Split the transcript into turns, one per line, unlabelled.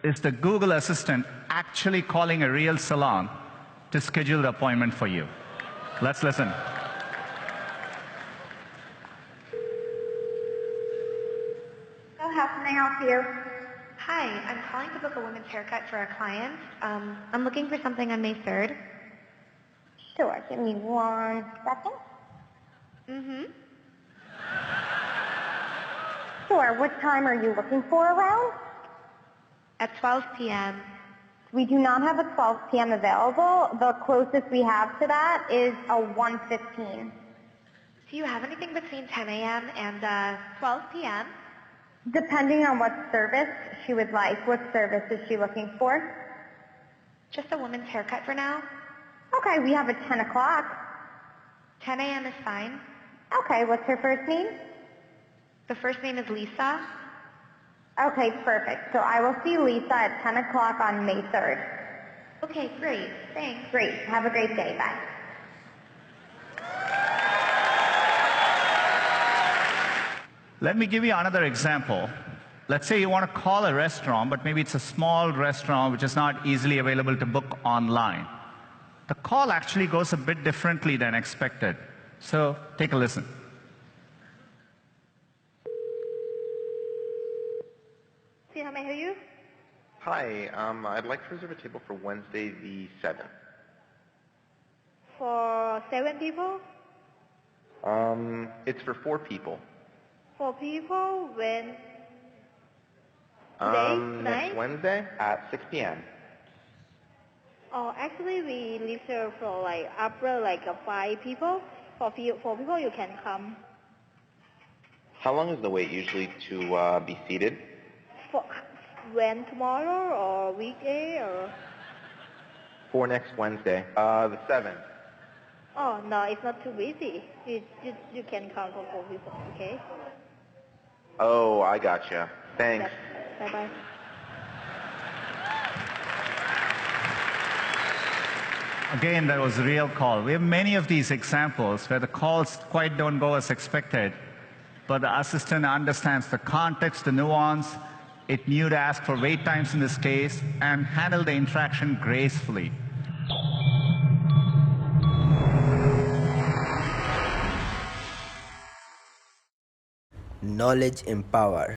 Is the Google Assistant actually calling a real salon to schedule the appointment for you? Let's listen.
So how can I help you?
Hi, I'm calling to book a women's haircut for a client. I'm looking for something on May 3rd.
Sure, give me 1 second.
Mm-hmm.
Sure, what time are you looking for around?
At 12 p.m.
We do not have a 12 p.m. available. The closest we have to that is a 1:15.
Do you have anything between 10 a.m. and 12 p.m.?
Depending on what service she would like. What service is she looking for?
Just a woman's haircut for now.
Okay, we have a 10 o'clock.
10 a.m. is fine.
Okay, what's her first name?
The first name is Lisa.
Okay, perfect. So I will see Lisa at 10 o'clock on May 3rd.
Okay, great. Thanks.
Great. Have a great day. Bye.
Let me give you another example. Let's say you want to call a restaurant, but maybe it's a small restaurant which is not easily available to book online. The call actually goes a bit differently than expected. So take a listen.
See how may I help you?
Hi, I'd like to reserve a table for Wednesday the 7th.
For 7 people?
It's for 4 people.
4 people when?
Next Wednesday at 6 p.m.
Oh, actually we reserve for after 5 people. For 4 people you can come.
How long is the wait usually to be seated?
For when, tomorrow or weekday or?
For next Wednesday, the 7th.
Oh no, it's not too busy. You can come for 4 people, okay?
Oh, I gotcha. Thanks.
Yep. Bye bye.
Again, that was a real call. We have many of these examples where the calls quite don't go as expected, but the assistant understands the context, the nuance. It knew to ask for wait times in this case and handle the interaction gracefully.
Knowledge Empower.